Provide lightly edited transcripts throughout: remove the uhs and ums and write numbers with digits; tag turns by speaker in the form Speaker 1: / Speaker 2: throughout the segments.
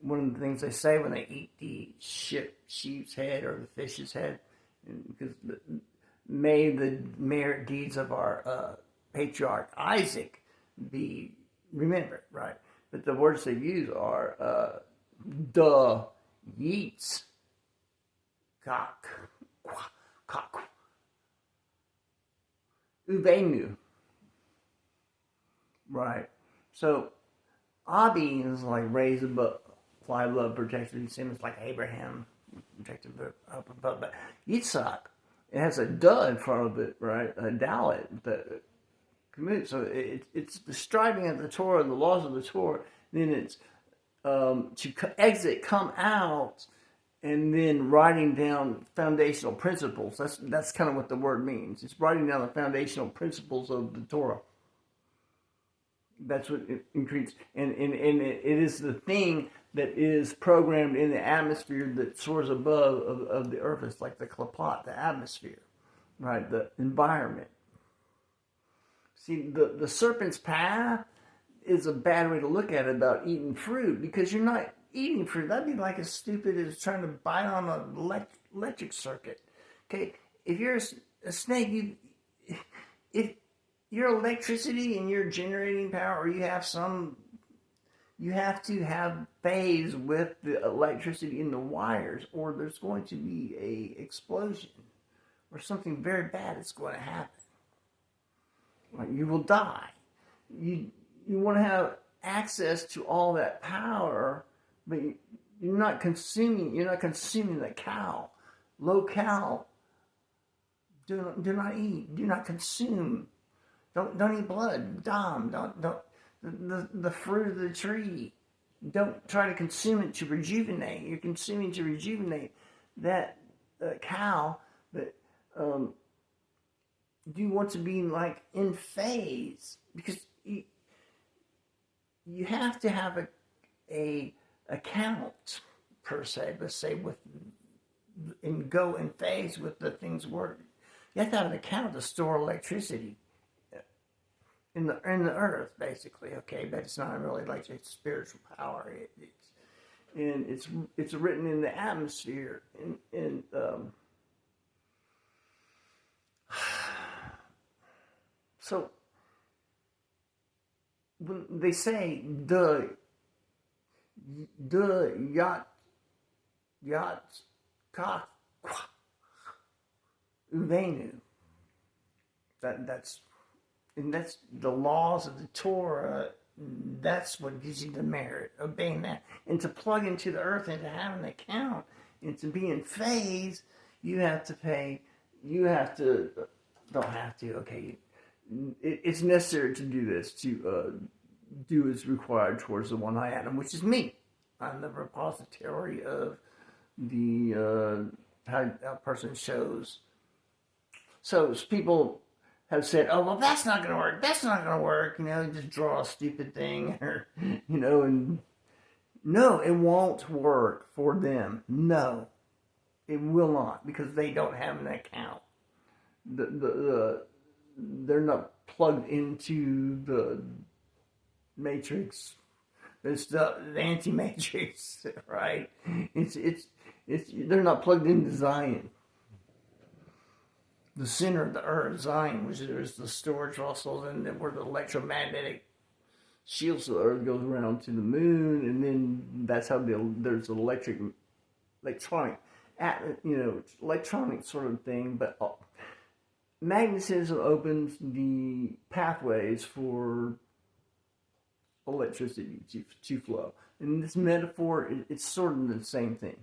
Speaker 1: one of the things they say when they eat the sheep's head or the fish's head, because may the merit deeds of our patriarch Isaac be remembered, right? But the words they use are duh, yeets, cock, ubenu, right? So Abi is like raised above, fly above, protected, same as like Abraham, protected up above. But Yitzhak, it has a duh in front of it, right? A dalet, the commit. So it's the striving of the Torah, the laws of the Torah. Then it's to exit, come out, and then writing down foundational principles. That's kind of what the word means. It's writing down the foundational principles of the Torah. That's what it increases. And it is the thing that is programmed in the atmosphere that soars above of the earth. It's like the klipot, the atmosphere, right? The environment. See, the serpent's path is a bad way to look at it about eating fruit, because you're not eating fruit. That'd be like as stupid as trying to bite on an electric circuit. Okay, if you're a snake, if your electricity and your generating power, or you have to have phase with the electricity in the wires, or there's going to be a explosion, or something very bad is going to happen. Right? You will die. You want to have access to all that power, but you're not consuming the cow. Low cal. Do not eat. Do not consume. Don't eat blood. Don't the fruit of the tree. Don't try to consume it to rejuvenate. You're consuming to rejuvenate that cow. But do you want to be like in phase? Because you have to have a account per se, let's say, and go in phase with the things work. You have to have an account to store electricity in the earth, basically. Okay, but it's not really like it's spiritual power. It's written in the atmosphere. So when they say the yacht ka uvenu, that's the laws of the Torah. That's what gives you the merit, obeying that. And to plug into the earth and to have an account and to be in phase, you have to pay. Okay, it's necessary to do this, to do as required towards the one high Adam, which is me. I'm the repository of the how a person shows. So people have said, "Oh, well, that's not going to work. That's not going to work." Just draw a stupid thing, or and no, it won't work for them. No, it will not, because they don't have an account. They're not plugged into the matrix. It's the anti-matrix, right? It's they're not plugged into Zion, the center of the earth, Zion, which is the storage vessels, and then where the electromagnetic shields of the earth goes around to the moon, and then that's how there's an electronic sort of thing, but magnetism opens the pathways for electricity to flow. And this metaphor, it's sort of the same thing,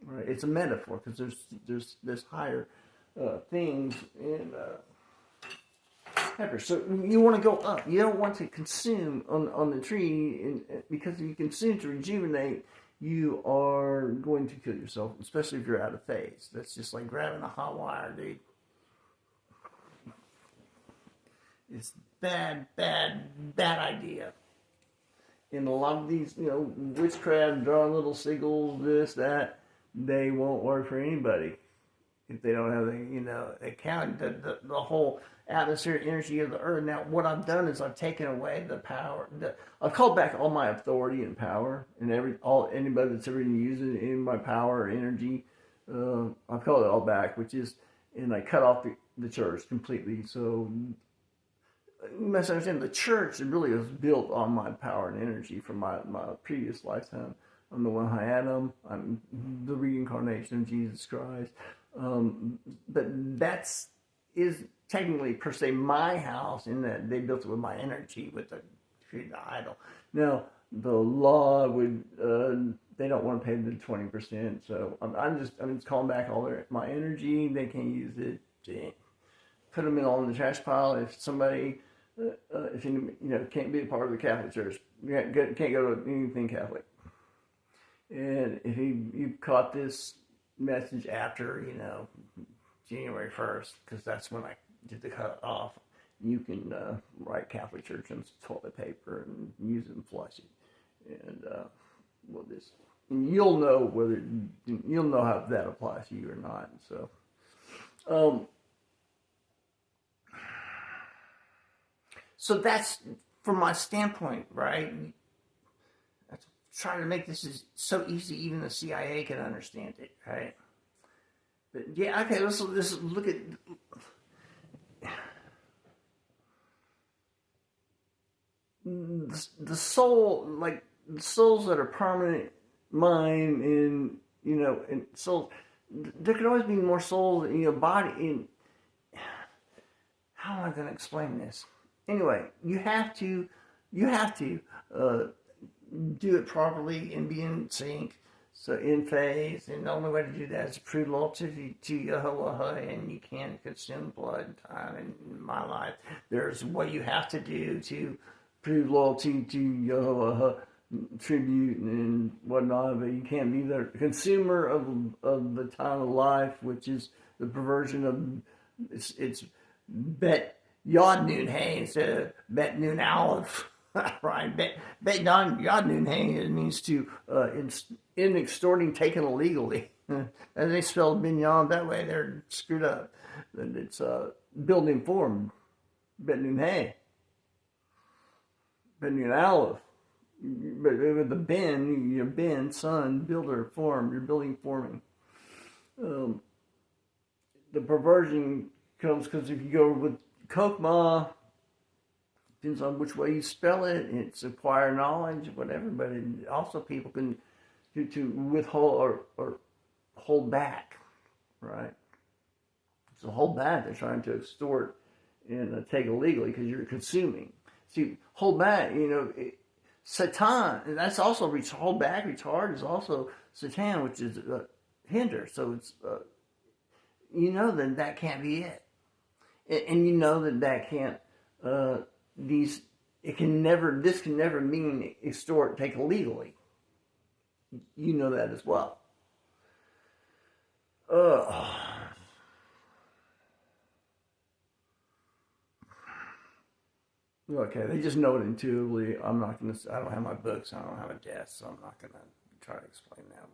Speaker 1: right? It's a metaphor, because there's higher things in pepper. So you want to go up. You don't want to consume on the tree, because if you consume to rejuvenate, you are going to kill yourself, especially if you're out of phase. That's just like grabbing a hot wire, dude. It's bad idea. And a lot of these, witchcraft, drawing little seagulls, this, that, they won't work for anybody if they don't have the account. The whole atmospheric energy of the earth. Now, what I've done is I've taken away the power. I've called back all my authority and power, and anybody that's ever used any of my power or energy. I've called it all back, and I cut off the church completely. So you must understand, the church really was built on my power and energy from my previous lifetime. I'm the one high Adam. I'm the reincarnation of Jesus Christ. But is technically per se my house, in that they built it with my energy, with the idol. Now the law would they don't want to pay the 20%, so I'm just calling back all my energy. They can't use it. Put them all in the trash pile. If somebody if you can't be a part of the Catholic Church, can't go to anything Catholic. And if you caught this message after January 1st, because that's when I did the cut off, you can write Catholic Church on toilet paper and use it and flush it, and you'll know how that applies to you or not. So that's from my standpoint, right? That's trying to make this is so easy even the CIA can understand it, right? But yeah, okay, let's look at the soul, like the souls that are permanent mind, and souls. There could always be more souls in your body. How am I going to explain this? Anyway, you have to do it properly and be in sync, so in phase. And the only way to do that is to prove loyalty to YiSRaeL, and you can't consume blood. In my life, there's what you have to do to prove loyalty to YiSRaeL, tribute and whatnot, but you can't be the consumer of the time of life, which is the perversion of it's Bet Yod Nun Hey instead of Bet Nun Aleph. Right, Bet Yod Nun Hey means to in extorting taken illegally. And they spell binyan that way, they're screwed up. And it's building form. Bet Nun Hey. Bet Nun Aleph. But with the ben, son, builder, form, you're building, forming. The perversion comes because if you go with Kokma, depends on which way you spell it. It's acquire knowledge, whatever. But also people can to withhold or hold back, right? So hold back. They're trying to extort and take illegally because you're consuming. See, hold back. Satan, and that's also hold back. Retard is also Satan, which is hinder. So it's that can't be it. And that can't this can never mean extort, take illegally. You know that as well. Okay, they just know it intuitively. I don't have my books, I don't have a desk, so I'm not gonna try to explain that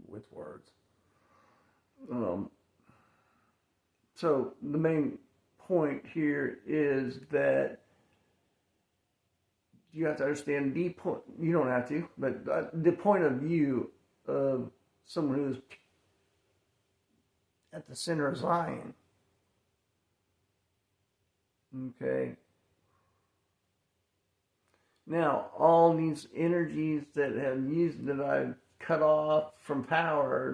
Speaker 1: with words. So the main point here is that you have to understand the point. You don't have to, but the point of view of someone who is at the center of Zion. Okay. Now, all these energies that I've cut off from power,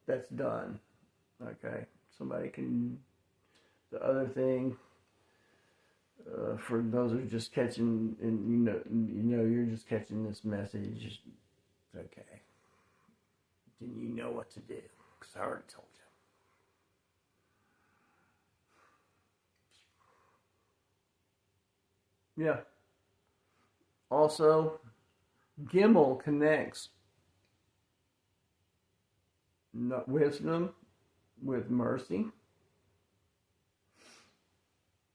Speaker 1: that's done. Okay. Somebody can. The other thing, for those who are just catching, and you're just catching this message. Okay. Then you know what to do, because I already told you. Yeah. Also, Gimel connects wisdom with mercy,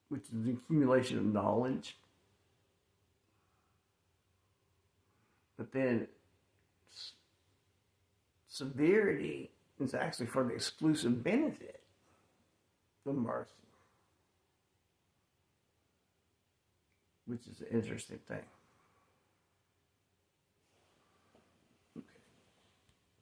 Speaker 1: which is the accumulation of knowledge. But then severity is actually for the exclusive benefit of mercy. which is an interesting thing.